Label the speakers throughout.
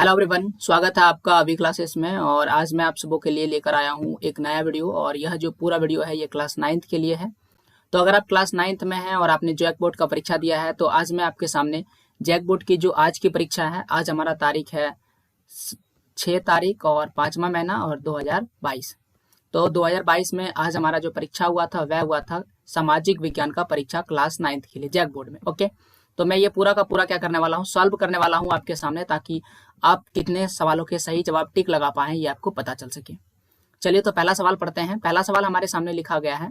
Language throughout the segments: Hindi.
Speaker 1: हेलो एवरीवन, स्वागत है आपका अभी क्लासेस में। और आज मैं आप सबों के लिए लेकर आया हूँ एक नया वीडियो। और यह जो पूरा वीडियो है ये क्लास 9th के लिए है। तो अगर आप क्लास 9th में हैं और आपने जैक बोर्ड का परीक्षा दिया है तो आज मैं आपके सामने जैक बोर्ड की जो आज की परीक्षा है, आज हमारा तारीख है 6 तारीख और 5वां महीना और 2022। तो 2022 में आज हमारा जो परीक्षा हुआ था वह हुआ था सामाजिक विज्ञान का परीक्षा क्लास 9th के लिए जैक बोर्ड में। ओके, तो मैं ये पूरा का पूरा क्या करने वाला हूँ, सॉल्व करने वाला हूँ आपके सामने, ताकि आप कितने सवालों के सही जवाब टिक लगा पाएं ये आपको पता चल सके। चलिए तो पहला सवाल पढ़ते हैं। पहला सवाल हमारे सामने लिखा गया है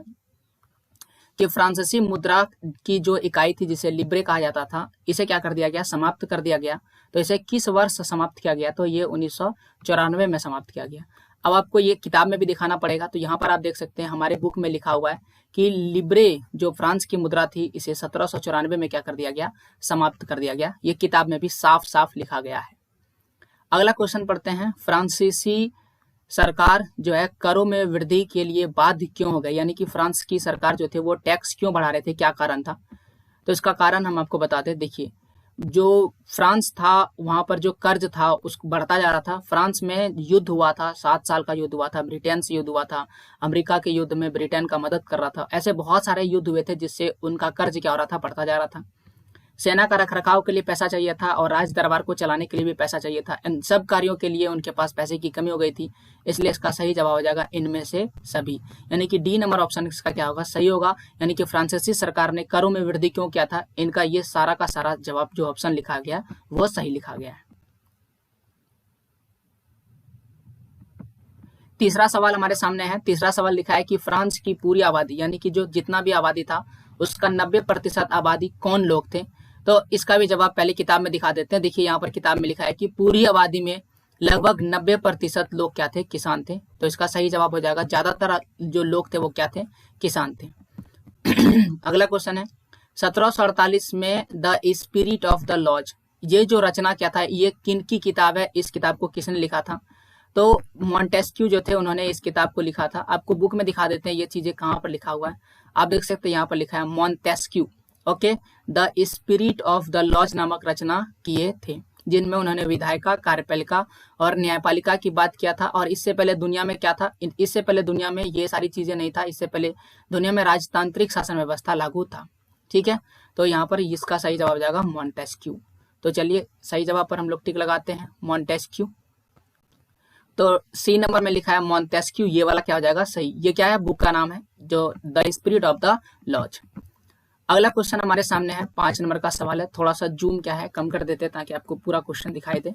Speaker 1: कि फ्रांसीसी मुद्रा की जो इकाई थी जिसे लिब्रे कहा जाता था, इसे क्या कर दिया गया, समाप्त कर दिया गया। तो इसे किस वर्ष समाप्त किया गया? तो ये 1994 में समाप्त किया गया। अब आपको ये किताब में भी दिखाना पड़ेगा। तो यहाँ पर आप देख सकते हैं हमारे बुक में लिखा हुआ है कि लिब्रे जो फ्रांस की मुद्रा थी इसे 1794 में क्या कर दिया गया, समाप्त कर दिया गया। ये किताब में भी साफ साफ लिखा गया है। अगला क्वेश्चन पढ़ते हैं। फ्रांसीसी सरकार जो है करों में वृद्धि के लिए बाध्य क्यों हो गई, यानी कि फ्रांस की सरकार जो थे वो टैक्स क्यों बढ़ा रहे थे, क्या कारण था? तो इसका कारण हम आपको बताते हैं। देखिए, जो फ्रांस था वहां पर जो कर्ज था उसको बढ़ता जा रहा था। फ्रांस में युद्ध हुआ था, 7 साल का युद्ध हुआ था, ब्रिटेन से युद्ध हुआ था, अमेरिका के युद्ध में ब्रिटेन का मदद कर रहा था। ऐसे बहुत सारे युद्ध हुए थे जिससे उनका कर्ज क्या हो रहा था, बढ़ता जा रहा था। सेना का रखरखाव के लिए पैसा चाहिए था और राज दरबार को चलाने के लिए भी पैसा चाहिए था। इन सब कार्यों के लिए उनके पास पैसे की कमी हो गई थी, इसलिए इसका सही जवाब हो जाएगा इनमें से सभी, यानी कि डी नंबर ऑप्शन इसका क्या होगा, सही होगा। यानी कि फ्रांसीसी सरकार ने करों में वृद्धि क्यों किया था, इनका ये सारा का सारा जवाब जो ऑप्शन लिखा गया वो सही लिखा गया है। तीसरा सवाल हमारे सामने है। तीसरा सवाल लिखा है कि फ्रांस की पूरी आबादी, यानी कि जो जितना भी आबादी था उसका 90% आबादी कौन लोग थे? तो इसका भी जवाब पहले किताब में दिखा देते हैं। देखिए यहाँ पर किताब में लिखा है कि पूरी आबादी में लगभग 90% लोग क्या थे, किसान थे। तो इसका सही जवाब हो जाएगा, ज्यादातर जो लोग थे वो क्या थे, किसान थे। अगला क्वेश्चन है 1748 में the spirit of the laws, ये जो रचना क्या था, ये किन की किताब है, इस किताब को किसने लिखा था? तो मॉन्टेस्क्यू जो थे उन्होंने इस किताब को लिखा था। आपको बुक में दिखा देते हैं ये चीजें कहाँ पर लिखा हुआ है। आप देख सकते हैं यहाँ पर लिखा है Montesquieu. Okay, the spirit of the laws नामक रचना किए थे, जिनमें उन्होंने विधायिका, कार्यपालिका और न्यायपालिका की बात किया था। और इससे पहले दुनिया में क्या था, इससे पहले दुनिया में ये सारी चीजें नहीं था। इससे पहले दुनिया में राजतांत्रिक शासन व्यवस्था लागू था। ठीक है, तो यहाँ पर इसका सही जवाब जाएगा मॉन्टेस्क्यू। तो चलिए सही जवाब पर हम लोग टिक लगाते हैं, मॉन्टेस्क्यू। तो सी नंबर में लिखा है मॉन्टेस्क्यू, ये वाला क्या हो जाएगा, सही। ये क्या है, बुक का नाम है जो the spirit of the laws. अगला क्वेश्चन हमारे सामने है, 5 नंबर का सवाल है। थोड़ा सा जूम क्या है कम कर देते हैं ताकि आपको पूरा क्वेश्चन दिखाई दे।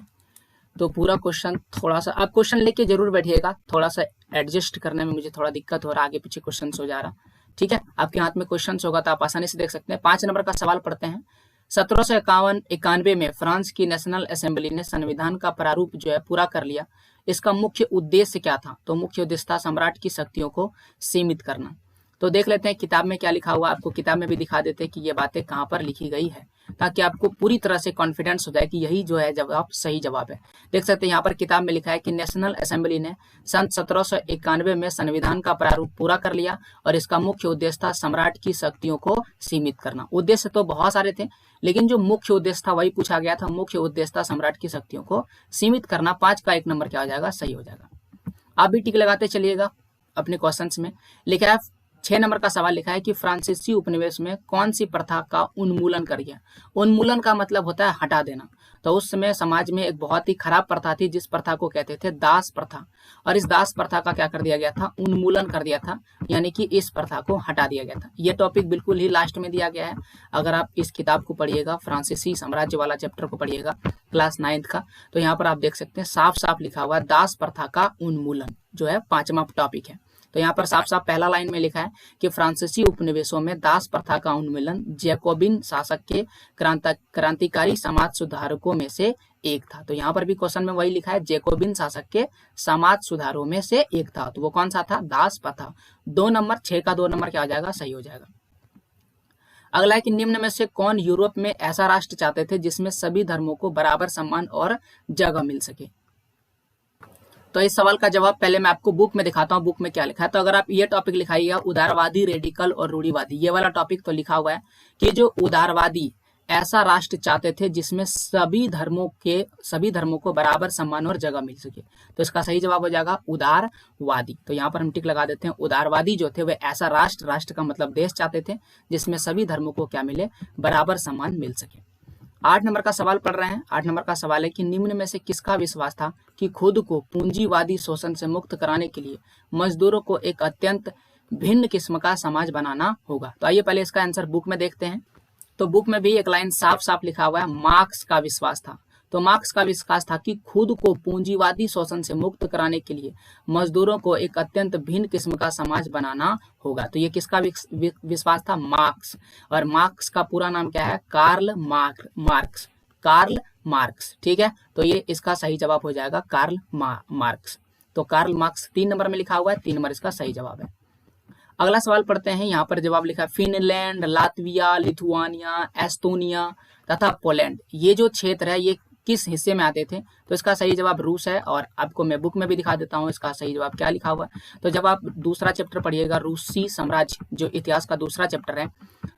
Speaker 1: तो पूरा क्वेश्चन थोड़ा सा आप क्वेश्चन लेके जरूर बैठिएगा, थोड़ा सा एडजस्ट करने में मुझे थोड़ा दिक्कत हो रहा है, आगे पीछे क्वेश्चन हो जा रहा। ठीक है, आपके हाथ में क्वेश्चन होगा तो आप आसानी से देख सकते हैं। 5 नंबर का सवाल पढ़ते हैं। 1791 में फ्रांस की नेशनल असेंबली ने संविधान का प्रारूप जो है पूरा कर लिया। इसका मुख्य उद्देश्य क्या था? तो मुख्य उद्देश्य था सम्राट की शक्तियों को सीमित करना। तो देख लेते हैं किताब में क्या लिखा हुआ, आपको किताब में भी दिखा देते हैं कि ये बातें कहाँ पर लिखी गई है, ताकि आपको पूरी तरह से कॉन्फिडेंस हो जाए कि यही जो है जवाब सही जवाब है। देख सकते हैं यहाँ पर किताब में लिखा है कि नेशनल असेंबली ने सन 1791 में संविधान का प्रारूप पूरा कर लिया और इसका मुख्य उद्देश्य था सम्राट की शक्तियों को सीमित करना। उद्देश्य तो बहुत सारे थे, लेकिन जो मुख्य उद्देश्य था वही पूछा गया था। मुख्य उद्देश्य था सम्राट की शक्तियों को सीमित करना। 5 का 1 नंबर क्या हो जाएगा, सही हो जाएगा। आप भी टिक लगाते चलिएगा अपने क्वेश्चन में। लिखा है 6 नंबर का सवाल लिखा है कि फ्रांसीसी उपनिवेश में कौन सी प्रथा का उन्मूलन कर गया? उन्मूलन का मतलब होता है हटा देना। तो उस समय समाज में एक बहुत ही खराब प्रथा थी जिस प्रथा को कहते थे दास प्रथा, और इस दास प्रथा का क्या कर दिया गया था, उन्मूलन कर दिया था, यानी कि इस प्रथा को हटा दिया गया था। ये टॉपिक बिल्कुल ही लास्ट में दिया गया है। अगर आप इस किताब को पढ़िएगा, फ्रांसीसी साम्राज्य वाला चैप्टर को पढ़िएगा क्लास 9th का, तो यहाँ पर आप देख सकते हैं साफ साफ लिखा हुआ दास प्रथा का उन्मूलन जो है 5वां टॉपिक है। तो यहाँ पर साफ साफ पहला लाइन में लिखा है कि फ्रांसीसी उपनिवेशों में दास प्रथा का उन्मूलन जैकोबिन शासक के क्रांतिकारी समाज सुधारकों में से एक था। तो यहाँ पर भी क्वेश्चन में वही लिखा है, जैकोबिन शासक के समाज सुधारों में से एक था। तो वो कौन सा था, दास प्रथा। 2 नंबर, 6 का 2 नंबर क्या हो जाएगा, सही हो जाएगा। अगला है कि निम्न में से कौन यूरोप में ऐसा राष्ट्र चाहते थे जिसमें सभी धर्मों को बराबर सम्मान और जगह मिल सके? तो इस सवाल का जवाब पहले मैं आपको बुक में दिखाता हूँ, बुक में क्या लिखा है। तो अगर आप ये टॉपिक लिखाइएगा उदारवादी, रेडिकल और रूढ़िवादी, ये वाला टॉपिक तो लिखा हुआ है कि जो उदारवादी ऐसा राष्ट्र चाहते थे जिसमें सभी धर्मों को बराबर सम्मान और जगह मिल सके। तो इसका सही जवाब हो जाएगा उदारवादी। तो यहाँ पर हम टिक लगा देते हैं। उदारवादी जो थे वे ऐसा राष्ट्र का मतलब देश चाहते थे जिसमें सभी धर्मों को क्या मिले, बराबर सम्मान मिल सके। 8 नंबर का सवाल पढ़ रहे हैं। 8 नंबर का सवाल है कि निम्न में से किसका विश्वास था कि खुद को पूंजीवादी शोषण से मुक्त कराने के लिए मजदूरों को एक अत्यंत भिन्न किस्म का समाज बनाना होगा। तो आइए पहले इसका आंसर बुक में देखते हैं। तो बुक में भी एक लाइन साफ साफ लिखा हुआ है, मार्क्स का विश्वास था। तो मार्क्स का विश्वास था कि खुद को पूंजीवादी शोषण से मुक्त कराने के लिए मजदूरों को एक अत्यंत भिन्न किस्म का समाज बनाना होगा। तो ये किसका विश्वास था? मार्क्स। और मार्क्स का पूरा नाम क्या है? Karl Marx. कार्ल मार्क्स, ठीक है। तो ये इसका सही जवाब हो जाएगा कार्ल मार्क्स। तो कार्ल मार्क्स 3 नंबर में लिखा हुआ है, 3 नंबर इसका सही जवाब है। अगला सवाल पढ़ते हैं। यहाँ पर जवाब लिखा है फिनलैंड, लातविया, लिथुआनिया, एस्टोनिया तथा पोलैंड। ये जो क्षेत्र है ये किस हिस्से में आते थे? तो इसका सही जवाब रूस है। और आपको मैं बुक में भी दिखा देता हूँ इसका सही जवाब क्या लिखा हुआ है। तो जब आप दूसरा चैप्टर पढ़िएगा, रूसी साम्राज्य, जो इतिहास का दूसरा चैप्टर है,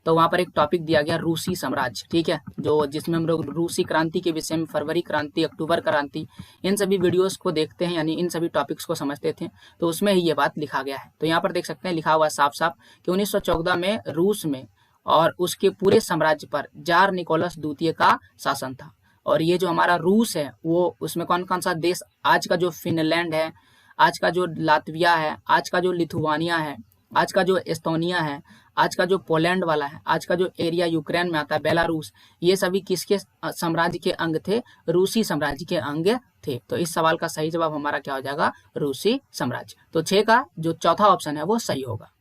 Speaker 1: तो वहाँ पर एक टॉपिक दिया गया रूसी साम्राज्य, ठीक है, जो जिसमें हम लोग रूसी क्रांति के विषय में, फरवरी क्रांति, अक्टूबर क्रांति, इन सभी वीडियोस को देखते हैं, यानी इन सभी टॉपिक्स को समझते थे। तो उसमें ही ये बात लिखा गया है। तो यहाँ पर देख सकते हैं लिखा हुआ साफ साफ कि 1914 में रूस में और उसके पूरे साम्राज्य पर जार निकोलस द्वितीय का शासन था। और ये जो हमारा रूस है वो, उसमें कौन कौन सा देश, आज का जो फिनलैंड है, आज का जो लातविया है, आज का जो लिथुआनिया है, आज का जो एस्टोनिया है, आज का जो पोलैंड वाला है, आज का जो एरिया यूक्रेन में आता है, बेलारूस, ये सभी किसके साम्राज्य के अंग थे? रूसी साम्राज्य के अंग थे। तो इस सवाल का सही जवाब हमारा क्या हो जाएगा? रूसी साम्राज्य। तो 6 का जो चौथा ऑप्शन है वो सही होगा।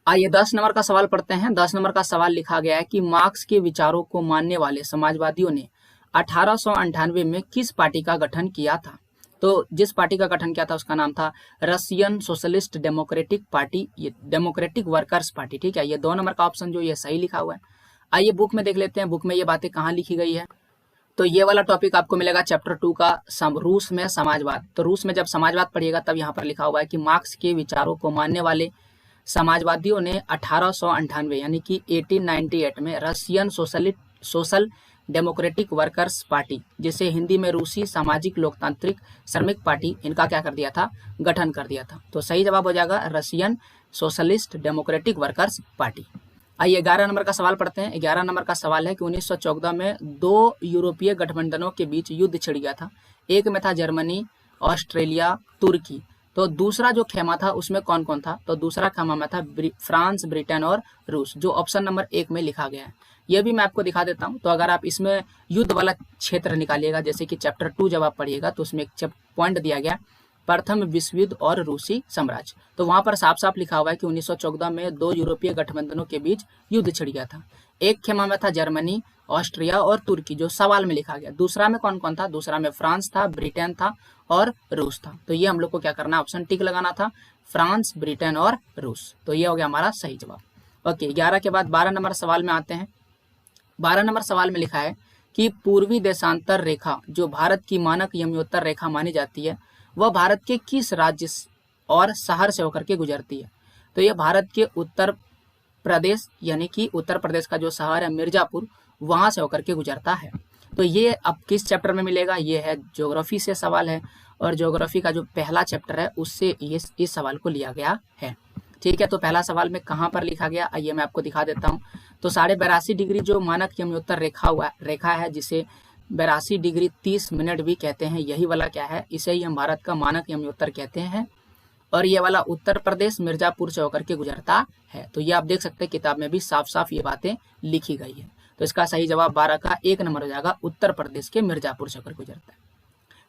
Speaker 1: आइए 10 नंबर का सवाल पढ़ते हैं। 10 नंबर का सवाल लिखा गया है कि मार्क्स के विचारों को मानने वाले समाजवादियों ने 1898 में किस पार्टी का गठन किया था? तो जिस पार्टी का गठन किया था उसका नाम था रशियन सोशलिस्ट डेमोक्रेटिक पार्टी, ये डेमोक्रेटिक वर्कर्स पार्टी, ठीक है। ये 2 नंबर का ऑप्शन जो ये सही लिखा हुआ है। आइए बुक में देख लेते हैं, बुक में ये बातें कहाँ लिखी गई है। तो ये वाला टॉपिक आपको मिलेगा चैप्टर 2 का, रूस में समाजवाद। तो रूस में जब समाजवाद पढ़िएगा तब यहाँ पर लिखा हुआ है कि मार्क्स के विचारों को मानने वाले समाजवादियों ने 1898 यानी कि 1898 में Russian social democratic workers party, जिसे हिंदी में रूसी सामाजिक लोकतांत्रिक श्रमिक पार्टी, इनका क्या कर दिया था? गठन कर दिया था। तो सही जवाब हो जाएगा Russian socialist democratic workers party. आइए 11 नंबर का सवाल पढ़ते हैं। 11 नंबर का सवाल है कि 1914 में 2 यूरोपीय गठबंधनों के बीच युद्ध छिड़ गया था। एक में था जर्मनी, ऑस्ट्रेलिया, तुर्की। तो दूसरा जो खेमा था उसमें कौन कौन था? तो दूसरा खेमा में था फ्रांस, ब्रिटेन और रूस, जो ऑप्शन नंबर 1 में लिखा गया है। यह भी मैं आपको दिखा देता हूं। तो अगर आप इसमें युद्ध वाला क्षेत्र निकालिएगा, जैसे कि चैप्टर 2 जब आप पढ़िएगा तो उसमें एक पॉइंट दिया गया, प्रथम विश्व युद्ध और रूसी साम्राज्य। तो वहां पर साफ साफ लिखा हुआ है कि 1914 में 2 यूरोपीय गठबंधनों के बीच युद्ध छिड़ गया था। एक खेमा में था जर्मनी, ऑस्ट्रिया और तुर्की, जो सवाल में लिखा गया। दूसरा में कौन कौन था? दूसरा में फ्रांस था, ब्रिटेन था और रूस था। तो ये हम लोग को क्या करना, ऑप्शन टिक लगाना था, फ्रांस, ब्रिटेन और रूस। तो ये हो गया हमारा सही जवाब। ओके, 11 के बाद 12 नंबर सवाल में आते हैं। 12 नंबर सवाल में लिखा है कि पूर्वी देशांतर रेखा, जो भारत की मानक यमयोत्तर रेखा मानी जाती है, वह भारत के किस राज्य और शहर से होकर के गुजरती है? तो यह भारत के उत्तर प्रदेश, यानी कि उत्तर प्रदेश का जो शहर है मिर्जापुर, वहां से होकर के गुजरता है। तो ये अब किस चैप्टर में मिलेगा? ये है ज्योग्राफी से सवाल है, और ज्योग्राफी का जो पहला चैप्टर है उससे इस सवाल को लिया गया है, ठीक है। तो पहला सवाल में कहाँ पर लिखा गया, आइए मैं आपको दिखा देता हूँ। तो 82.5 डिग्री जो मानक यमयोत्तर रेखा है, जिसे 82 डिग्री 30 मिनट भी कहते हैं, यही वाला क्या है, इसे ही हम भारत का मानक यमयोत्तर कहते हैं। और ये वाला उत्तर प्रदेश मिर्जापुर से होकर के गुजरता है। तो ये आप देख सकते हैं किताब में भी साफ साफ ये बातें लिखी गई है। तो इसका सही जवाब 12 का 1 नंबर हो जाएगा, उत्तर प्रदेश के मिर्जापुर से होकर गुजरता है।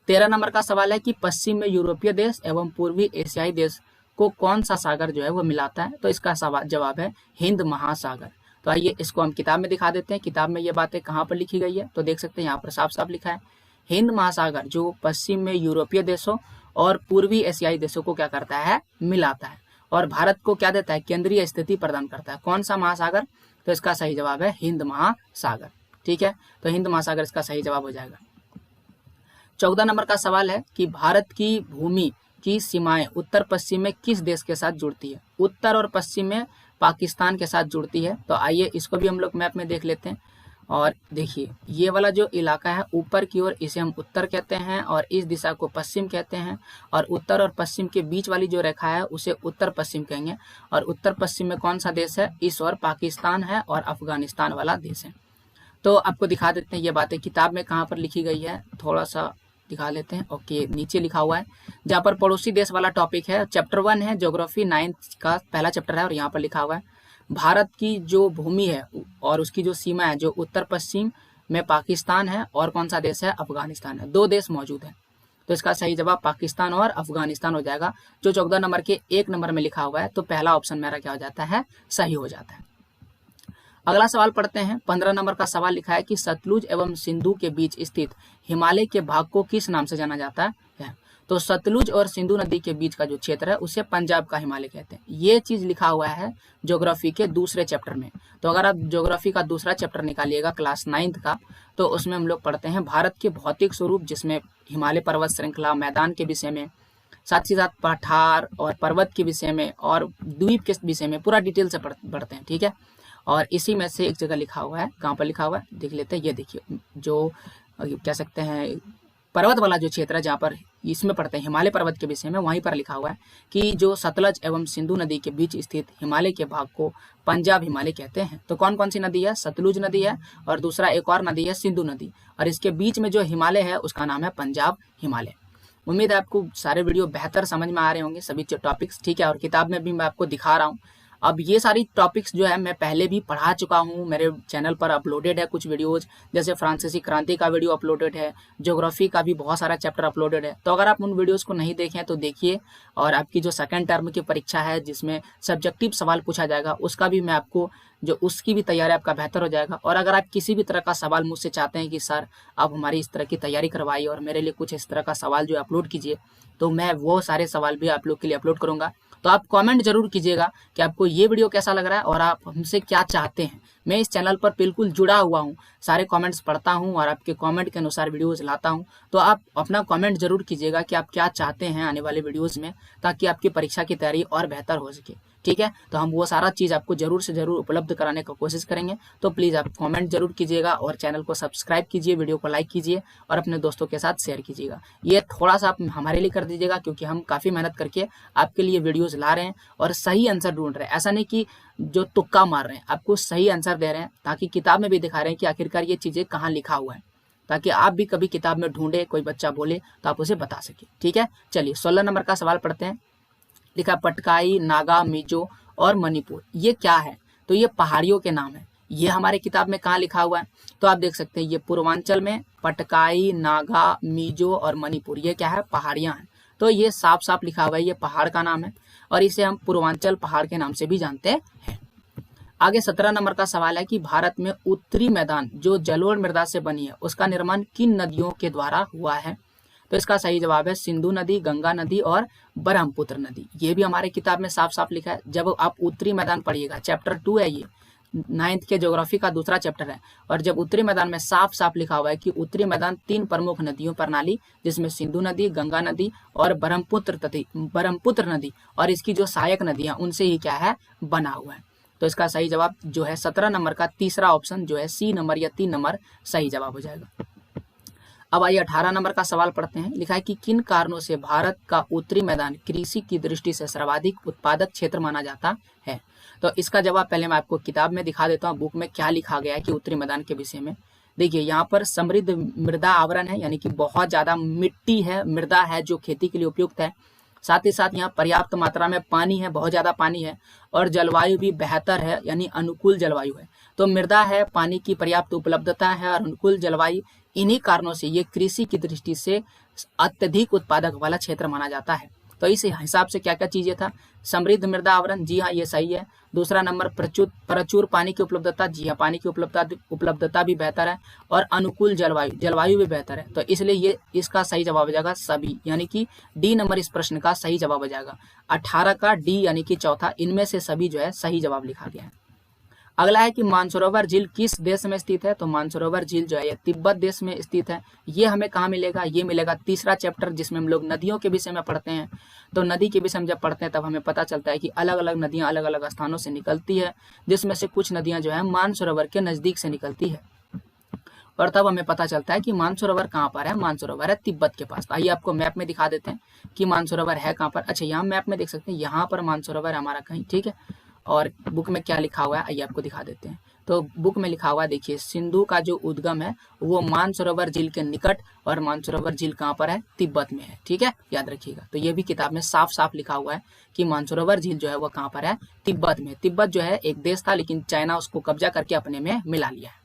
Speaker 1: 13 नंबर का सवाल है कि पश्चिम में यूरोपीय देश एवं पूर्वी एशियाई देश को कौन सा सागर जो है वो मिलाता है? तो इसका जवाब है हिंद महासागर। तो आइए इसको हम किताब में दिखा देते हैं। किताब में ये बातें कहाँ पर लिखी गई है? तो देख सकते हैं यहाँ पर साफ साफ लिखा है, हिंद महासागर जो पश्चिम में यूरोपीय देशों और पूर्वी एशियाई देशों को क्या करता है? मिलाता है, और भारत को क्या देता है? केंद्रीय स्थिति प्रदान करता है। कौन सा महासागर? तो इसका सही जवाब है हिंद महासागर, ठीक है। तो हिंद महासागर इसका सही जवाब हो जाएगा। 14 नंबर का सवाल है कि भारत की भूमि की सीमाएं उत्तर पश्चिम में किस देश के साथ जुड़ती है? उत्तर और पश्चिम में पाकिस्तान के साथ जुड़ती है। तो आइए इसको भी हम लोग मैप में देख लेते हैं। और देखिए ये वाला जो इलाका है ऊपर की ओर, इसे हम उत्तर कहते हैं और इस दिशा को पश्चिम कहते हैं, और उत्तर और पश्चिम के बीच वाली जो रेखा है उसे उत्तर पश्चिम कहेंगे। और उत्तर पश्चिम में कौन सा देश है, इस ओर पाकिस्तान है और अफगानिस्तान वाला देश है। तो आपको दिखा देते हैं ये बातें किताब में कहाँ पर लिखी गई है, थोड़ा सा दिखा लेते हैं। ओके, नीचे लिखा हुआ है जहाँ पर पड़ोसी देश वाला टॉपिक है, चैप्टर 1 है, ज्योग्राफी 9th का पहला चैप्टर है। और यहाँ पर लिखा हुआ है भारत की जो भूमि है और उसकी जो सीमा है, जो उत्तर पश्चिम में पाकिस्तान है और कौन सा देश है, अफगानिस्तान है। 2 देश मौजूद है। तो इसका सही जवाब पाकिस्तान और अफगानिस्तान हो जाएगा, जो 14 नंबर के 1 नंबर में लिखा हुआ है। तो पहला ऑप्शन मेरा क्या हो जाता है, सही हो जाता है। अगला सवाल पढ़ते हैं। 15 नंबर का सवाल लिखा है कि सतलुज एवं सिंधु के बीच स्थित हिमालय के भाग को किस नाम से जाना जाता है। तो सतलुज और सिंधु नदी के बीच का जो क्षेत्र है उसे पंजाब का हिमालय कहते हैं। ये चीज लिखा हुआ है ज्योग्राफी के दूसरे चैप्टर में। तो अगर आप ज्योग्राफी का दूसरा चैप्टर निकालिएगा क्लास 9th का, तो उसमें हम लोग पढ़ते हैं भारत के भौतिक स्वरूप, जिसमें हिमालय पर्वत श्रृंखला, मैदान के विषय में, साथ ही साथ पठार और पर्वत के विषय में और द्वीप के विषय में पूरा डिटेल से पढ़ते हैं। ठीक है। और इसी में से एक जगह लिखा हुआ है, कहाँ पर लिखा हुआ है देख लेते हैं। ये देखिए जो कह सकते हैं पर्वत वाला जो क्षेत्र है जहाँ पर इसमें पढ़ते हैं हिमालय पर्वत के विषय में, वहीं पर लिखा हुआ है कि जो सतलज एवं सिंधु नदी के बीच स्थित हिमालय के भाग को पंजाब हिमालय कहते हैं। तो कौन कौन सी नदी है, सतलुज नदी है और दूसरा एक और नदी है सिंधु नदी, और इसके बीच में जो हिमालय है उसका नाम है पंजाब हिमालय। उम्मीद है आपको सारे वीडियो बेहतर समझ में आ रहे होंगे, सभी टॉपिक्स। ठीक है। और किताब में भी मैं आपको दिखा रहा हूँ। अब ये सारी टॉपिक्स जो है मैं पहले भी पढ़ा चुका हूँ, मेरे चैनल पर अपलोडेड है कुछ वीडियोज, जैसे फ्रांसीसी क्रांति का वीडियो अपलोडेड है, ज्योग्राफी का भी बहुत सारा चैप्टर अपलोडेड है। तो अगर आप उन वीडियोस को नहीं देखें तो देखिए। और आपकी जो सेकंड टर्म की परीक्षा है जिसमें सब्जेक्टिव सवाल पूछा जाएगा, उसका भी मैं आपको उसकी भी तैयारी आपका बेहतर हो जाएगा। और अगर आप किसी भी तरह का सवाल मुझसे चाहते हैं कि सर आप हमारी इस तरह की तैयारी करवाइए और मेरे लिए कुछ इस तरह का सवाल जो अपलोड कीजिए, तो मैं वो सारे सवाल भी आप लोग के लिए अपलोड करूंगा। तो आप कमेंट जरूर कीजिएगा कि आपको ये वीडियो कैसा लग रहा है और आप हमसे क्या चाहते हैं। मैं इस चैनल पर बिल्कुल जुड़ा हुआ हूँ, सारे कमेंट्स पढ़ता हूँ और आपके कमेंट के अनुसार वीडियोस लाता हूँ। तो आप अपना कमेंट जरूर कीजिएगा कि आप क्या चाहते हैं आने वाले वीडियोस में, ताकि आपकी परीक्षा की तैयारी और बेहतर हो सके। ठीक है। तो हम वो सारा चीज़ आपको जरूर से जरूर उपलब्ध कराने का कोशिश करेंगे। तो प्लीज़ आप कमेंट जरूर कीजिएगा और चैनल को सब्सक्राइब कीजिए, वीडियो को लाइक कीजिए और अपने दोस्तों के साथ शेयर कीजिएगा। ये थोड़ा सा आप हमारे लिए कर दीजिएगा, क्योंकि हम काफ़ी मेहनत करके आपके लिए वीडियोज़ ला रहे हैं और सही आंसर ढूंढ रहे हैं। ऐसा नहीं कि जो तुक्का मार रहे हैं, आपको सही आंसर दे रहे हैं, ताकि किताब में भी दिखा रहे हैं कि आखिरकार ये चीज़ें कहाँ लिखा हुआ है, ताकि आप भी कभी किताब में ढूंढे, कोई बच्चा बोले तो आप उसे बता सके। ठीक है। चलिए 16 नंबर का सवाल पढ़ते हैं। लिखा पटकाई, नागा, मिजो और मणिपुर, ये क्या है। तो ये पहाड़ियों के नाम है। ये हमारे किताब में कहाँ लिखा हुआ है, तो आप देख सकते हैं ये पूर्वांचल में पटकाई, नागा, मिजो और मणिपुर, ये क्या है, पहाड़ियां हैं। तो ये साफ साफ लिखा हुआ है, ये पहाड़ का नाम है और इसे हम पूर्वांचल पहाड़ के नाम से भी जानते हैं। आगे 17 नंबर का सवाल है कि भारत में उत्तरी मैदान जो जलोढ़ मृदा से बनी है उसका निर्माण किन नदियों के द्वारा हुआ है। तो इसका सही जवाब है सिंधु नदी, गंगा नदी और ब्रह्मपुत्र नदी। ये भी हमारे किताब में साफ साफ लिखा है। जब आप उत्तरी मैदान पढ़िएगा, चैप्टर 2 है ये, 9th के ज्योग्राफी का दूसरा चैप्टर है, और जब उत्तरी मैदान में साफ साफ लिखा हुआ है कि उत्तरी मैदान 3 प्रमुख नदियों प्रणाली, जिसमें सिंधु नदी, गंगा नदी और ब्रह्मपुत्र नदी और इसकी जो सहायक नदियां, उनसे ही क्या है, बना हुआ है। तो इसका सही जवाब जो है 17 नंबर का तीसरा ऑप्शन जो है सी नंबर या 3 नंबर सही जवाब हो जाएगा। अब आइए 18 नंबर का सवाल पढ़ते हैं। लिखा है कि किन कारणों से भारत का उत्तरी मैदान कृषि की दृष्टि से सर्वाधिक उत्पादक क्षेत्र माना जाता है। तो इसका जवाब पहले मैं आपको किताब में दिखा देता हूँ, बुक में क्या लिखा गया है कि उत्तरी मैदान के विषय में। देखिए यहाँ पर समृद्ध मृदा आवरण है, यानी कि बहुत ज्यादा मिट्टी है, मृदा है जो खेती के लिए उपयुक्त है। साथ ही साथ यहाँ पर्याप्त मात्रा में पानी है, बहुत ज्यादा पानी है, और जलवायु भी बेहतर है, यानी अनुकूल जलवायु है। तो मृदा है, पानी की पर्याप्त उपलब्धता है और अनुकूल जलवायु, इन्हीं कारणों से ये कृषि की दृष्टि से अत्यधिक उत्पादक वाला क्षेत्र माना जाता है। तो इस हिसाब से क्या क्या चीजें था, समृद्ध मृदा आवरण, जी हाँ ये सही है। दूसरा नंबर प्रचुर पानी की उपलब्धता, जी हाँ पानी की उपलब्धता भी बेहतर है, और अनुकूल जलवायु भी बेहतर है। तो इसलिए ये इसका सही जवाब हो जाएगा सभी, यानी कि डी नंबर इस प्रश्न का सही जवाब हो जाएगा। 18 का डी यानी कि चौथा, इनमें से सभी जो है सही जवाब लिखा गया है। अगला है कि मानसरोवर झील किस देश में स्थित है, तो मानसरोवर झील जो है ये तिब्बत देश में स्थित है। ये हमें कहाँ मिलेगा, ये मिलेगा तीसरा चैप्टर जिसमें हम लोग नदियों के विषय में पढ़ते हैं। तो नदी के विषय में जब पढ़ते हैं तब हमें पता चलता है कि अलग अलग नदियाँ अलग अलग स्थानों से निकलती है, जिसमें से कुछ नदियाँ जो है मानसरोवर के नजदीक से निकलती है, और तब हमें पता चलता है कि मानसरोवर कहाँ पर है, मानसरोवर है तिब्बत के पास। आइए आपको मैप में दिखा देते हैं कि मानसरोवर है कहाँ पर। अच्छा, यहाँ मैप में देख सकते हैं, यहाँ पर मानसरोवर है हमारा कहीं, ठीक है। और बुक में क्या लिखा हुआ है आइए आपको दिखा देते हैं। तो बुक में लिखा हुआ है, देखिए, सिंधु का जो उद्गम है वो मानसरोवर झील के निकट, और मानसरोवर झील कहाँ पर है, तिब्बत में है, ठीक है, याद रखिएगा। तो ये भी किताब में साफ साफ लिखा हुआ है कि मानसरोवर झील जो है वो कहाँ पर है, तिब्बत में। तिब्बत जो है एक देश था, लेकिन चाइना उसको कब्जा करके अपने में मिला लिया है।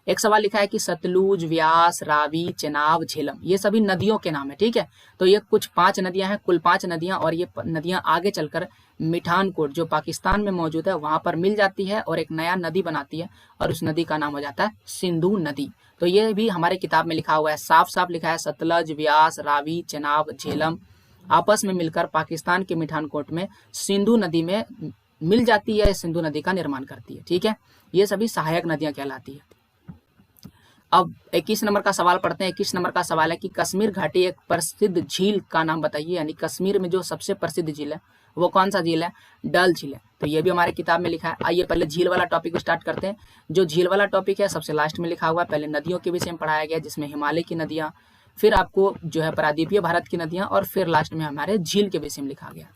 Speaker 1: एक सवाल लिखा है कि सतलुज, व्यास, रावी, चेनाब, झेलम, ये सभी नदियों के नाम है, ठीक है। तो ये कुछ 5 नदियां हैं, कुल 5 नदियां, और ये नदियां आगे चलकर मिठानकोट जो पाकिस्तान में मौजूद है वहां पर मिल जाती है और एक नया नदी बनाती है, और उस नदी का नाम हो जाता है सिंधु नदी। तो ये भी हमारे किताब में लिखा हुआ है, साफ साफ लिखा है, सतलज, व्यास, रावी, चेनाब, झेलम आपस में मिलकर पाकिस्तान के मिठानकोट में सिंधु नदी में मिल जाती है, सिंधु नदी का निर्माण करती है, ठीक है। ये सभी सहायक नदियां कहलाती है। अब 21 नंबर का सवाल पढ़ते हैं। 21 नंबर का सवाल है कि कश्मीर घाटी एक प्रसिद्ध झील का नाम बताइए, यानी कश्मीर में जो सबसे प्रसिद्ध झील है वो कौन सा झील है, डल झील है। तो ये भी हमारे किताब में लिखा है। आइए पहले झील वाला टॉपिक स्टार्ट करते हैं। जो झील वाला टॉपिक है सबसे लास्ट में लिखा हुआ है। पहले नदियों के विषय में पढ़ाया गया, जिसमें हिमालय की नदियां, फिर आपको जो है प्रायद्वीपीय भारत की नदियां, और फिर लास्ट में हमारे झील के विषय में लिखा गया।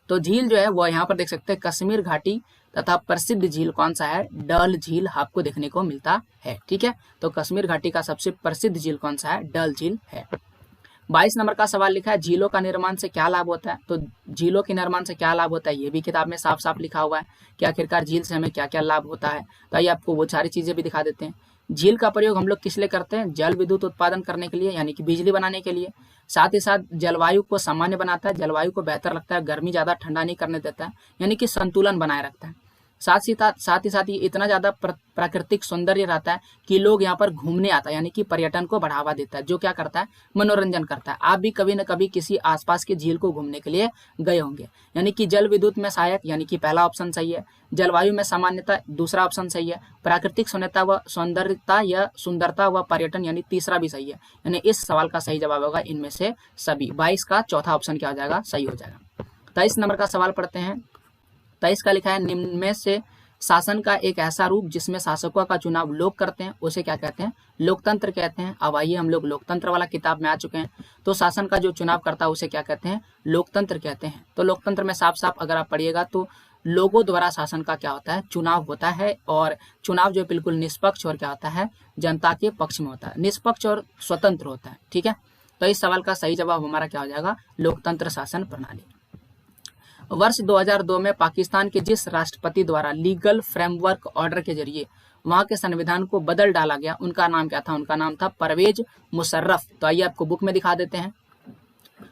Speaker 1: तो झील जो है वो यहाँ पर देख सकते हैं, कश्मीर घाटी तथा प्रसिद्ध झील कौन सा है, डल झील आपको देखने को मिलता है, ठीक है। तो कश्मीर घाटी का सबसे प्रसिद्ध झील कौन सा है, डल झील है। 22 नंबर का सवाल लिखा है, झीलों का निर्माण से क्या लाभ होता है। तो झीलों के निर्माण से क्या लाभ होता है, ये भी किताब में साफ साफ लिखा हुआ है कि आखिरकार झील से हमें क्या क्या लाभ होता है। तो आइए आपको वो सारी चीजें भी दिखा देते हैं। झील का प्रयोग हम लोग किस लिए करते हैं, जल विद्युत उत्पादन करने के लिए, यानी कि बिजली बनाने के लिए। साथ ही साथ जलवायु को सामान्य बनाता है, जलवायु को बेहतर रखता है, गर्मी ज्यादा ठंडा नहीं करने देता है, यानी कि संतुलन बनाए रखता है। साथ ही साथ ये इतना ज्यादा प्राकृतिक सौंदर्य रहता है कि लोग यहाँ पर घूमने आता है, यानी कि पर्यटन को बढ़ावा देता है, जो क्या करता है, मनोरंजन करता है। आप भी कभी न कभी किसी आसपास के झील को घूमने के लिए गए होंगे। यानी कि जल विद्युत में सहायक, यानी कि पहला ऑप्शन सही है। जलवायु में सामान्यता, दूसरा ऑप्शन सही है। प्राकृतिक सौंदर्यता या सुंदरता व पर्यटन, यानी तीसरा भी सही है। यानी इस सवाल का सही जवाब होगा इनमें से सभी। 22 का चौथा ऑप्शन क्या हो जाएगा, सही हो जाएगा। 23 नंबर का सवाल पढ़ते हैं। 23 का लिखा है, निम्न में से शासन का एक ऐसा रूप जिसमें शासकों का चुनाव लोग करते हैं उसे क्या कहते हैं, लोकतंत्र कहते हैं। अब आइए हम लोग लोकतंत्र वाला किताब में आ चुके हैं। तो शासन का जो चुनाव करता है उसे क्या कहते हैं, लोकतंत्र कहते हैं। तो लोकतंत्र में साफ साफ अगर आप पढ़िएगा तो लोगों द्वारा शासन का क्या होता है, चुनाव होता है, और चुनाव जो बिल्कुल निष्पक्ष और क्या होता है, जनता के पक्ष में होता है, निष्पक्ष और स्वतंत्र होता है, ठीक है। तो इस सवाल का सही जवाब हमारा क्या हो जाएगा, लोकतंत्र शासन प्रणाली। वर्ष 2002 में पाकिस्तान के जिस राष्ट्रपति द्वारा लीगल फ्रेमवर्क ऑर्डर के जरिए वहां के संविधान को बदल डाला गया, उनका नाम क्या था, उनका नाम था परवेज मुशर्रफ। तो आइए आपको बुक में दिखा देते हैं।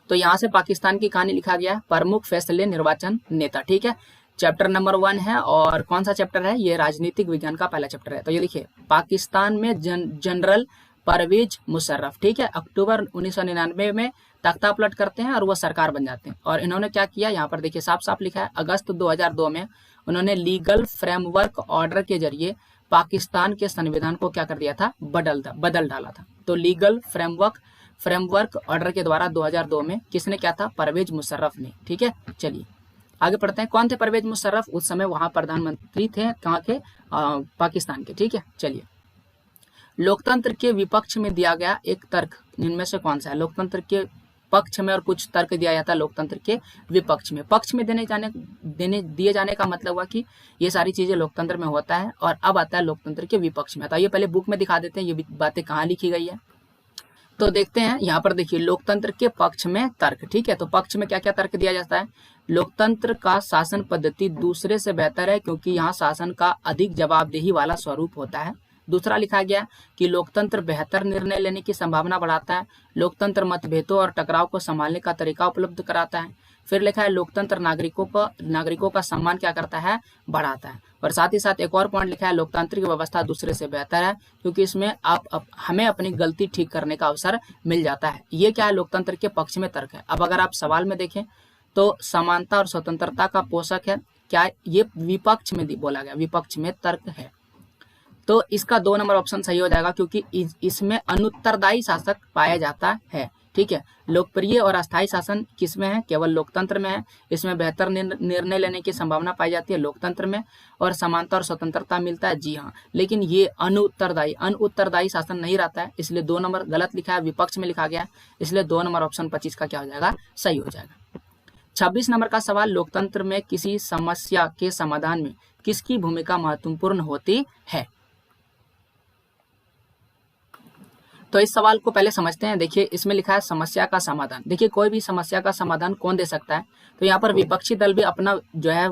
Speaker 1: तो यहाँ से पाकिस्तान की कहानी लिखा गया है, प्रमुख फैसले निर्वाचन नेता, ठीक है। चैप्टर नंबर 1 है, और कौन सा चैप्टर है, ये राजनीतिक विज्ञान का पहला चैप्टर है। तो ये देखिए, पाकिस्तान में जनरल परवेज मुशर्रफ, ठीक है, अक्टूबर 1999 में तख्ता पलट करते हैं और वो सरकार बन जाते हैं। और इन्होंने क्या किया, यहाँ पर देखिए साफ साफ लिखा है, अगस्त 2002 में उन्होंने लीगल फ्रेमवर्क ऑर्डर के जरिए पाकिस्तान के संविधान को क्या कर दिया था, बदल डाला था। तो लीगल फ्रेमवर्क ऑर्डर के द्वारा 2002 में किसने क्या था, परवेज मुशर्रफ ने, ठीक है। चलिए आगे पढ़ते हैं। कौन थे परवेज मुशर्रफ, उस समय वहां प्रधानमंत्री थे, कहाँ के, पाकिस्तान के, ठीक है। चलिए, लोकतंत्र के विपक्ष में दिया गया एक तर्क इनमें से कौन सा है, लोकतंत्र के पक्ष में और कुछ तर्क दिया जाता है लोकतंत्र के विपक्ष में। पक्ष में दिए जाने का मतलब हुआ कि ये सारी चीजें लोकतंत्र में होता है, और अब आता है लोकतंत्र के विपक्ष में। तो ये पहले बुक में दिखा देते हैं ये बातें कहाँ लिखी गई है। तो देखते हैं, यहाँ पर देखिए, लोकतंत्र के पक्ष में तर्क, ठीक है। तो पक्ष में क्या क्या तर्क दिया जाता है, लोकतंत्र का शासन पद्धति दूसरे से बेहतर है क्योंकि यहाँ शासन का अधिक जवाबदेही वाला स्वरूप होता है। दूसरा लिखा गया कि लोकतंत्र बेहतर निर्णय लेने की संभावना बढ़ाता है, लोकतंत्र मतभेदों और टकराव को संभालने का तरीका उपलब्ध कराता है। फिर लिखा है लोकतंत्र नागरिकों का सम्मान क्या करता है, बढ़ाता है। और साथ ही साथ एक और पॉइंट लिखा है, लोकतांत्रिक व्यवस्था दूसरे से बेहतर है क्योंकि इसमें हमें अपनी गलती ठीक करने का अवसर मिल जाता है। ये क्या है, लोकतंत्र के पक्ष में तर्क है। अब अगर आप सवाल में देखें तो समानता और स्वतंत्रता का पोषक है, क्या ये विपक्ष में बोला गया, विपक्ष में तर्क है। तो इसका 2 नंबर ऑप्शन सही हो जाएगा, क्योंकि इसमें अनुत्तरदायी शासक पाया जाता है। ठीक है, लोकप्रिय और अस्थायी शासन किसमें है, केवल लोकतंत्र में है। इसमें बेहतर निर्णय लेने की संभावना पाई जाती है लोकतंत्र में, और समानता और स्वतंत्रता मिलता है, जी हाँ। लेकिन ये अनुत्तरदायी शासन नहीं रहता है, इसलिए 2 नंबर गलत लिखा है, विपक्ष में लिखा गया है, इसलिए 2 नंबर ऑप्शन 25 का क्या हो जाएगा, सही हो जाएगा। 26 नंबर का सवाल, लोकतंत्र में किसी समस्या के समाधान में किसकी भूमिका महत्वपूर्ण होती है। तो इस सवाल को पहले समझते हैं। देखिए इसमें लिखा है समस्या का समाधान। देखिए कोई भी समस्या का समाधान कौन दे सकता है, तो यहाँ पर विपक्षी दल भी अपना जो है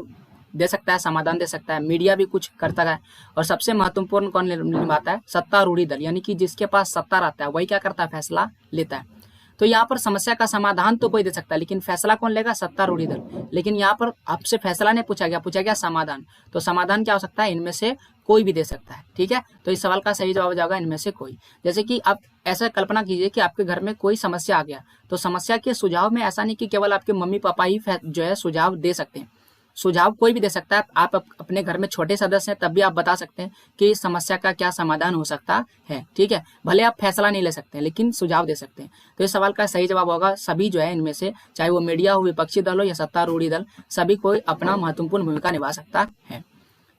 Speaker 1: दे सकता है, समाधान दे सकता है, मीडिया भी कुछ करता है, और सबसे महत्वपूर्ण कौन निभाता है, सत्तारूढ़ी दल, यानी कि जिसके पास सत्ता रहता है वही क्या करता है, फैसला लेता है। तो यहाँ पर समस्या का समाधान तो कोई दे सकता है, लेकिन फैसला कौन लेगा, सत्तारूढ़ी दल। लेकिन यहाँ पर आपसे फैसला नहीं पूछा गया समाधान। तो समाधान क्या हो सकता है, इनमें से कोई भी दे सकता है। ठीक है, तो इस सवाल का सही जवाब हो जाएगा इनमें से कोई। जैसे कि आप ऐसा कल्पना कीजिए कि आपके घर में कोई समस्या आ गया, तो समस्या के सुझाव में ऐसा नहीं कि केवल आपके मम्मी पापा ही जो है सुझाव दे सकते हैं, सुझाव कोई भी दे सकता है। आप अपने घर में छोटे सदस्य हैं तब भी आप बता सकते हैं कि इस समस्या का क्या समाधान हो सकता है। ठीक है, भले आप फैसला नहीं ले सकते हैं, लेकिन सुझाव दे सकते हैं। तो इस सवाल का सही जवाब होगा सभी जो है इनमें से, चाहे वो मीडिया हो, विपक्षी दल हो या सत्तारूढ़ी दल, सभी कोई अपना महत्वपूर्ण भूमिका निभा सकता है।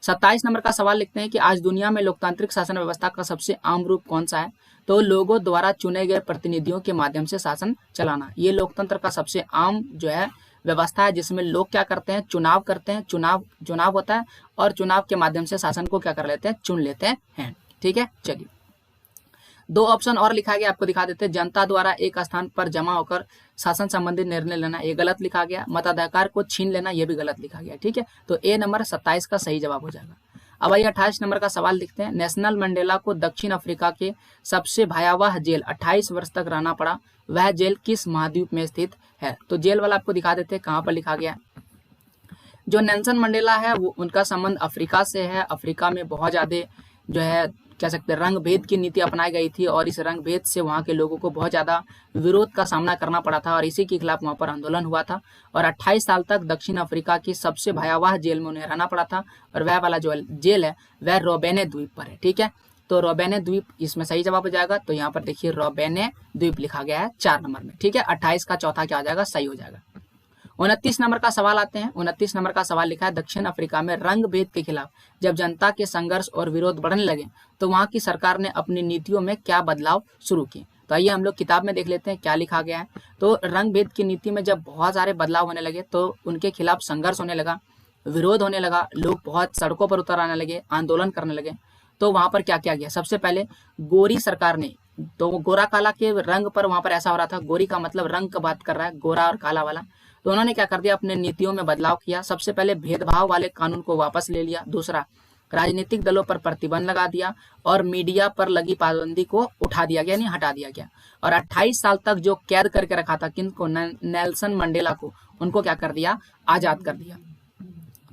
Speaker 1: 27 नंबर का सवाल लिखते हैं कि आज दुनिया में लोकतांत्रिक शासन व्यवस्था का सबसे आम रूप कौन सा है। तो लोगों द्वारा चुने गए प्रतिनिधियों के माध्यम से शासन चलाना, ये लोकतंत्र का सबसे आम जो है व्यवस्था है, जिसमें लोग क्या करते हैं, चुनाव करते हैं, चुनाव होता है, और चुनाव के माध्यम से शासन को क्या कर लेते हैं, चुन लेते हैं। ठीक है, चलिए 2 ऑप्शन और लिखा गया, आपको दिखा देते हैं। जनता द्वारा एक स्थान पर जमा होकर शासन संबंधी निर्णय लेना, ये गलत लिखा गया। मताधिकार को छीन लेना, ये भी गलत लिखा गया। ठीक है, तो ए नंबर 27 का सही जवाब हो जाएगा। अब आइए 28 नंबर का सवाल लिखते हैं। नेशनल मंडेला को दक्षिण अफ्रीका के सबसे भयावह जेल 28 वर्ष तक रहना पड़ा, वह जेल किस महाद्वीप में स्थित है। तो जेल वाला आपको दिखा देते हैं कहाँ पर लिखा गया। जो नेल्सन मंडेला है वो उनका संबंध अफ्रीका से है। अफ्रीका में बहुत ज्यादा जो है कह सकते हैं रंग भेद की नीति अपनाई गई थी, और इस रंग भेद से वहाँ के लोगों को बहुत ज्यादा विरोध का सामना करना पड़ा था, और इसी के खिलाफ वहाँ पर आंदोलन हुआ था। और 28 साल तक दक्षिण अफ्रीका की सबसे भयावह जेल में उन्हें रहना पड़ा था, और वह वाला जो जेल है वह रोबेने द्वीप पर है। ठीक है, तो रोबेने द्वीप इसमें सही जवाब हो जाएगा। तो यहाँ पर देखिए रोबेने द्वीप लिखा गया है 4 नंबर में। ठीक है, 28 का चौथा क्या हो जाएगा, सही हो जाएगा। 29 नंबर का सवाल आते हैं। 29 नंबर का सवाल लिखा है, दक्षिण अफ्रीका में रंग भेद के खिलाफ जब जनता के संघर्ष और विरोध बढ़ने लगे तो वहां की सरकार ने अपनी नीतियों में क्या बदलाव शुरू किए। तो आइए हम लोग किताब में देख लेते हैं क्या लिखा गया है। तो रंग भेद की नीति में जब बहुत सारे बदलाव होने लगे तो उनके खिलाफ संघर्ष होने लगा, विरोध होने लगा, लोग बहुत सड़कों पर उतर आने लगे, आंदोलन करने लगे। तो वहां पर क्या किया गया, सबसे पहले गोरी सरकार ने, तो गोरा काला के रंग पर वहां पर ऐसा हो रहा था, गोरी का मतलब रंग का बात कर रहा है, गोरा और काला वाला। तो उन्होंने क्या कर दिया, अपने नीतियों में बदलाव किया। सबसे पहले भेदभाव वाले कानून को वापस ले लिया। दूसरा, राजनीतिक दलों पर प्रतिबंध लगा दिया, और मीडिया पर लगी पाबंदी को उठा दिया गया, यानी हटा दिया गया। और 28 साल तक जो कैद करके रखा था किनको, नेल्सन मंडेला को, उनको क्या कर दिया, आजाद कर दिया।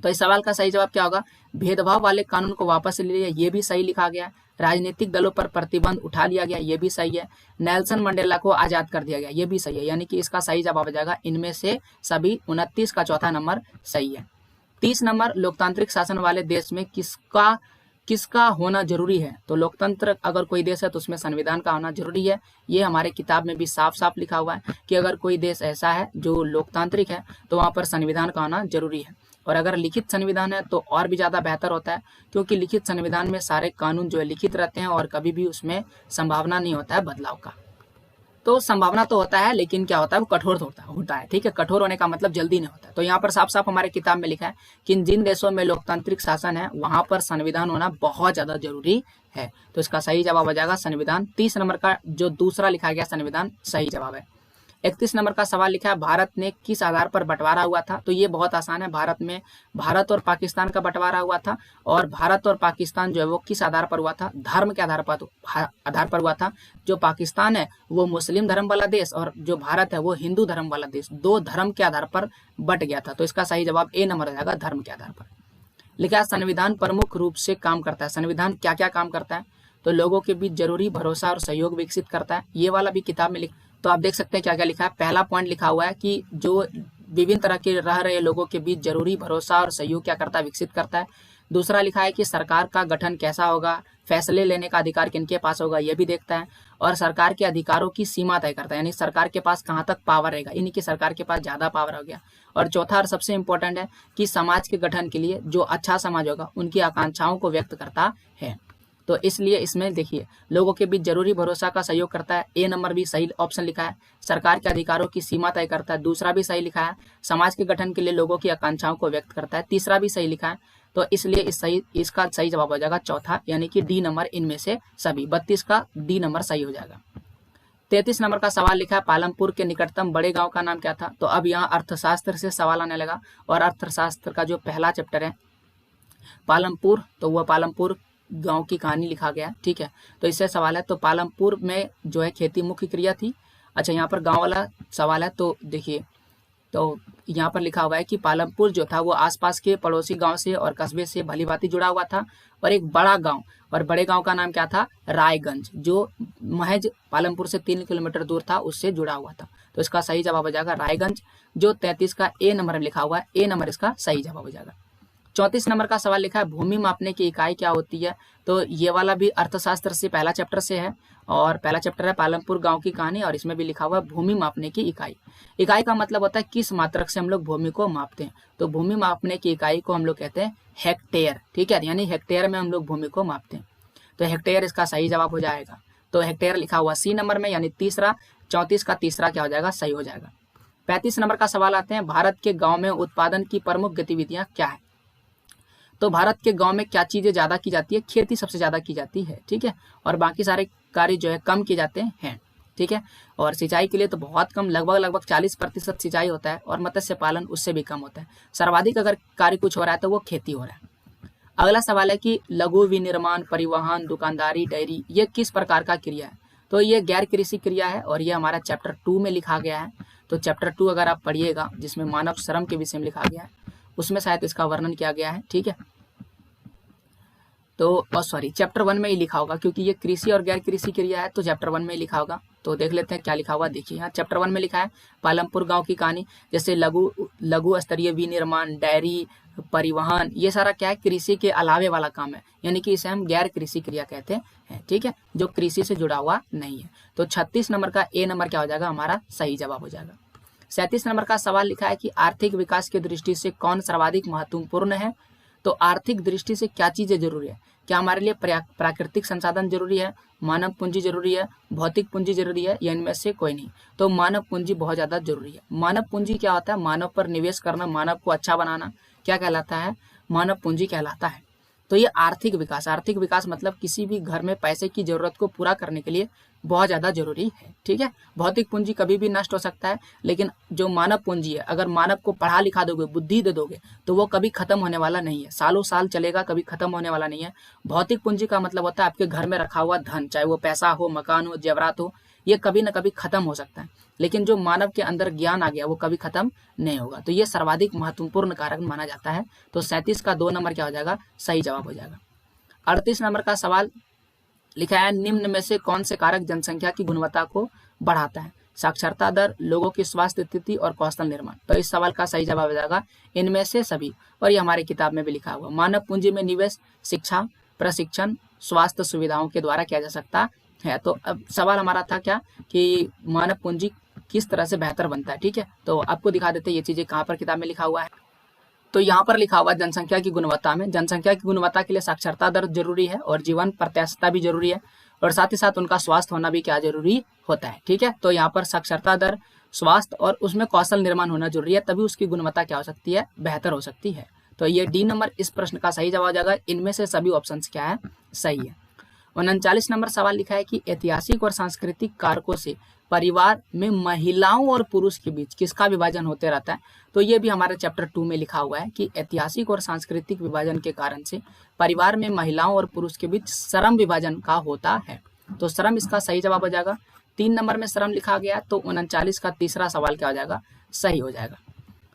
Speaker 1: तो इस सवाल का सही जवाब क्या होगा, भेदभाव वाले कानून को वापस ले लिया, ये भी सही लिखा गया। राजनीतिक दलों पर प्रतिबंध उठा लिया गया, ये भी सही है। नेल्सन मंडेला को आजाद कर दिया गया, ये भी सही है। यानी कि इसका सही जवाब हो जाएगा इनमें से सभी। 29 का चौथा नंबर सही है। 30 नंबर, लोकतांत्रिक शासन वाले देश में किसका होना जरूरी है। तो लोकतंत्र अगर कोई देश है तो उसमें संविधान का होना जरूरी है। ये हमारे किताब में भी साफ साफ लिखा हुआ है कि अगर कोई देश ऐसा है जो लोकतांत्रिक है तो वहां पर संविधान का होना जरूरी है। और अगर लिखित संविधान है तो और भी ज्यादा बेहतर होता है, क्योंकि लिखित संविधान में सारे कानून जो है लिखित रहते हैं और कभी भी उसमें संभावना नहीं होता है बदलाव का। तो संभावना तो होता है, लेकिन क्या होता है, वो कठोर होता है। ठीक है, कठोर होने का मतलब जल्दी नहीं होता है। तो यहाँ पर साफ साफ हमारे किताब में लिखा है कि जिन देशों में लोकतांत्रिक शासन है वहां पर संविधान होना बहुत ज्यादा जरूरी है। तो इसका सही जवाब हो जाएगा संविधान। 30 नंबर का जो दूसरा लिखा गया संविधान सही जवाब है। 31 नंबर का सवाल लिखा है, भारत ने किस आधार पर बंटवारा हुआ था। तो ये बहुत आसान है, भारत में भारत और पाकिस्तान का बंटवारा हुआ था। और भारत और पाकिस्तान जो है वो किस आधार पर हुआ था, धर्म के आधार पर हुआ था। जो पाकिस्तान है वो मुस्लिम धर्म वाला देश, और जो भारत है वो हिंदू धर्म वाला देश, 2 धर्म के आधार पर बट गया था। तो इसका सही जवाब ए नंबर हो जाएगा, धर्म के आधार पर। लिखा है, संविधान प्रमुख रूप से काम करता है। संविधान क्या क्या काम करता है, तो लोगों के बीच जरूरी भरोसा और सहयोग विकसित करता है। ये वाला भी किताब में तो आप देख सकते हैं क्या क्या लिखा है। पहला पॉइंट लिखा हुआ है कि जो विभिन्न तरह के रह रहे लोगों के बीच जरूरी भरोसा और सहयोग क्या करता है, विकसित करता है। दूसरा लिखा है कि सरकार का गठन कैसा होगा, फैसले लेने का अधिकार किनके पास होगा, यह भी देखता है। और सरकार के अधिकारों की सीमा तय करता है, यानी सरकार के पास कहाँ तक पावर रहेगा, यानी कि सरकार के पास ज़्यादा पावर हो गया। और चौथा और सबसे इंपॉर्टेंट है कि समाज के गठन के लिए जो अच्छा समाज होगा उनकी आकांक्षाओं को व्यक्त करता है। तो इसलिए इसमें देखिए लोगों के बीच जरूरी भरोसा का सहयोग करता है। ए नंबर भी सही ऑप्शन लिखा है। सरकार के अधिकारों की सीमा तय करता है, दूसरा भी सही लिखा है। समाज के गठन के लिए लोगों की आकांक्षाओं को व्यक्त करता है, तीसरा भी सही लिखा है। तो इसलिए इसका सही जवाब हो जाएगा चौथा, यानी कि डी नंबर इनमें से सभी। 32 का डी नंबर सही हो जाएगा। 33 नंबर का सवाल लिखा है पालमपुर के निकटतम बड़े गांव का नाम क्या था। तो अब यहाँ अर्थशास्त्र से सवाल आने लगा, और अर्थशास्त्र का जो पहला चैप्टर है पालमपुर, तो वह पालमपुर गांव की कहानी लिखा गया है, ठीक है। तो इससे सवाल है, तो पालमपुर में जो है खेती मुख्य क्रिया थी। अच्छा, यहाँ पर गांव वाला सवाल है, तो देखिए तो यहाँ पर लिखा हुआ है कि पालमपुर जो था वो आसपास के पड़ोसी गांव से और कस्बे से भलीभांति जुड़ा हुआ था। और एक बड़ा गांव, और बड़े गांव का नाम क्या था, रायगंज, जो महज पालमपुर से 3 किलोमीटर दूर था, उससे जुड़ा हुआ था। तो इसका सही जवाब हो जाएगा रायगंज, जो 33 का ए नंबर में लिखा हुआ है। ए नंबर इसका सही जवाब हो जाएगा। 34 नंबर का सवाल लिखा है भूमि मापने की इकाई क्या होती है। तो ये वाला भी अर्थशास्त्र से पहला चैप्टर से है, और पहला चैप्टर है पालमपुर गांव की कहानी, और इसमें भी लिखा हुआ है भूमि मापने की इकाई। इकाई का मतलब होता है किस मात्रक से हम लोग भूमि को मापते हैं। तो भूमि मापने की इकाई को हम लोग कहते हैं हेक्टेयर, ठीक है, यानी हेक्टेयर में हम लोग भूमि को मापते हैं। तो हेक्टेयर इसका सही जवाब हो जाएगा। तो हेक्टेयर लिखा हुआ सी नंबर में, यानी तीसरा। 34 का तीसरा क्या हो जाएगा, सही हो जाएगा। 35 नंबर का सवाल आते हैं भारत के गाँव में उत्पादन की प्रमुख गतिविधियां क्या है। तो भारत के गांव में क्या चीजें ज्यादा की जाती है, खेती सबसे ज्यादा की जाती है, ठीक है, और बाकी सारे कार्य जो है कम किए जाते हैं, ठीक है। और सिंचाई के लिए तो बहुत कम, लगभग 40% सिंचाई होता है, और मत्स्य पालन उससे भी कम होता है। सर्वाधिक अगर कार्य कुछ हो रहा है तो वो खेती हो रहा है। अगला सवाल है कि लघु विनिर्माण, परिवहन, दुकानदारी, डेयरी, ये किस प्रकार का क्रिया है। तो ये गैर कृषि क्रिया है, और ये हमारा चैप्टर 2 में लिखा गया है। तो चैप्टर 2 अगर आप पढ़िएगा, जिसमें मानव श्रम के विषय में लिखा गया है, उसमें शायद इसका वर्णन किया गया है, ठीक है। तो सॉरी, चैप्टर 1 में ही लिखा होगा, क्योंकि ये कृषि और गैर कृषि क्रिया है, तो चैप्टर 1 में ही लिखा होगा। तो देख लेते हैं क्या लिखा हुआ। देखिए यहाँ चैप्टर 1 में लिखा है पालमपुर गांव की कहानी, जैसे लघु स्तरीय विनिर्माण, डेयरी, परिवहन, ये सारा क्या है, कृषि के अलावे वाला काम है, यानी कि इसे हम गैर कृषि क्रिया कहते हैं, ठीक है, जो कृषि से जुड़ा हुआ नहीं है। तो 36 नंबर का ए नंबर क्या हो जाएगा, हमारा सही जवाब हो जाएगा। 37 नंबर का सवाल लिखा है कि आर्थिक विकास की दृष्टि से कौन सर्वाधिक महत्वपूर्ण है। तो आर्थिक दृष्टि से क्या चीजें जरूरी है, क्या हमारे लिए प्राकृतिक संसाधन जरूरी है, मानव पूंजी जरूरी है, भौतिक पूंजी जरूरी है, या इनमें से कोई नहीं। तो मानव पूंजी बहुत ज्यादा जरूरी है। मानव पूंजी क्या होता है, मानव पर निवेश करना, मानव को अच्छा बनाना, क्या कहलाता है, मानव पूंजी कहलाता है। तो ये आर्थिक विकास मतलब किसी भी घर में पैसे की जरूरत को पूरा करने के लिए बहुत ज्यादा जरूरी है, ठीक है। भौतिक पूंजी कभी भी नष्ट हो सकता है, लेकिन जो मानव पूंजी है, अगर मानव को पढ़ा लिखा दोगे, बुद्धि दे दोगे, तो वो कभी खत्म होने वाला नहीं है, सालों साल चलेगा, कभी खत्म होने वाला नहीं है। भौतिक पूंजी का मतलब होता है आपके घर में रखा हुआ धन, चाहे वो पैसा हो, मकान हो, जेवरात हो, ये कभी ना कभी खत्म हो सकता है, लेकिन जो मानव के अंदर ज्ञान आ गया वो कभी खत्म नहीं होगा। तो ये सर्वाधिक महत्वपूर्ण कारक माना जाता है। तो 37 का 2 नंबर क्या हो जाएगा, सही जवाब हो जाएगा। 38 नंबर का सवाल लिखा है निम्न में से कौन से कारक जनसंख्या की गुणवत्ता को बढ़ाता है। साक्षरता दर, लोगों की स्वास्थ्य स्थिति और कौशल निर्माण। तो इस सवाल का सही जवाब हो जाएगा इनमें से सभी, और ये हमारी किताब में भी लिखा हुआ। मानव पूंजी में निवेश शिक्षा, प्रशिक्षण, स्वास्थ्य सुविधाओं के द्वारा किया जा सकता है। तो अब सवाल हमारा था क्या कि मानव पूंजी किस तरह से बेहतर बनता है, ठीक है। तो आपको दिखा देते हैं ये चीजें कहाँ पर किताब में लिखा हुआ है। तो यहाँ पर लिखा हुआ जनसंख्या की गुणवत्ता में, जनसंख्या की गुणवत्ता के लिए साक्षरता दर जरूरी है, और जीवन प्रत्याशिता भी जरूरी है, और साथ ही साथ उनका स्वास्थ्य होना भी क्या जरूरी होता है, ठीक है। तो यहाँ पर साक्षरता दर, स्वास्थ्य और उसमें कौशल निर्माण होना जरूरी है, तभी उसकी गुणवत्ता क्या हो सकती है, बेहतर हो सकती है। तो ये डी नंबर इस प्रश्न का सही जवाब हो जाएगा। इनमें से सभी ऑप्शन क्या है, सही है। 39 नंबर सवाल लिखा है कि ऐतिहासिक और सांस्कृतिक कारकों से परिवार में महिलाओं और पुरुष के बीच किसका विभाजन होते रहता है। तो ये भी हमारे चैप्टर 2 में लिखा हुआ है कि ऐतिहासिक और सांस्कृतिक विभाजन के कारण से परिवार में महिलाओं और पुरुष के बीच श्रम विभाजन का होता है। तो श्रम इसका सही जवाब हो जाएगा। 3 नंबर में श्रम लिखा गया, तो 39 का तीसरा सवाल क्या हो जाएगा, सही हो जाएगा।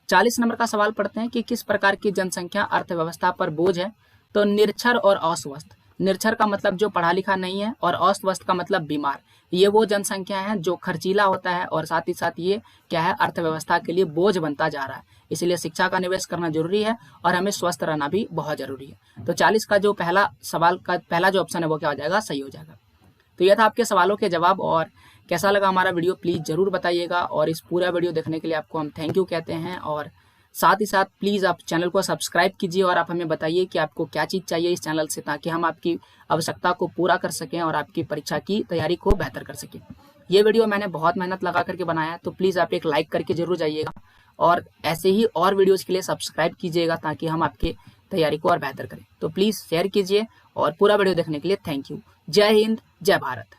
Speaker 1: 40 नंबर का सवाल पढ़ते हैं कि किस प्रकार की जनसंख्या अर्थव्यवस्था पर बोझ है। तो निरक्षर और अस्वस्थ, निरक्षर का मतलब जो पढ़ा लिखा नहीं है, और अस्तव्यस्त का मतलब बीमार। ये वो जनसंख्या है जो खर्चीला होता है और साथ ही साथ ये क्या है, अर्थव्यवस्था के लिए बोझ बनता जा रहा है। इसलिए शिक्षा का निवेश करना जरूरी है और हमें स्वस्थ रहना भी बहुत जरूरी है। तो 40 का जो पहला सवाल का पहला जो ऑप्शन है वो क्या हो जाएगा, सही हो जाएगा। तो यह था आपके सवालों के जवाब। और कैसा लगा हमारा वीडियो प्लीज़ ज़रूर बताइएगा, और इस पूरा वीडियो देखने के लिए आपको हम थैंक यू कहते हैं। और साथ ही साथ प्लीज़ आप चैनल को सब्सक्राइब कीजिए और आप हमें बताइए कि आपको क्या चीज़ चाहिए इस चैनल से, ताकि हम आपकी आवश्यकता को पूरा कर सकें और आपकी परीक्षा की तैयारी को बेहतर कर सकें। ये वीडियो मैंने बहुत मेहनत लगा करके बनाया है, तो प्लीज़ आप एक लाइक करके जरूर जाइएगा, और ऐसे ही और वीडियोज़ के लिए सब्सक्राइब कीजिएगा ताकि हम आपके तैयारी को और बेहतर करें। तो प्लीज़ शेयर कीजिए, और पूरा वीडियो देखने के लिए थैंक यू। जय हिंद, जय भारत।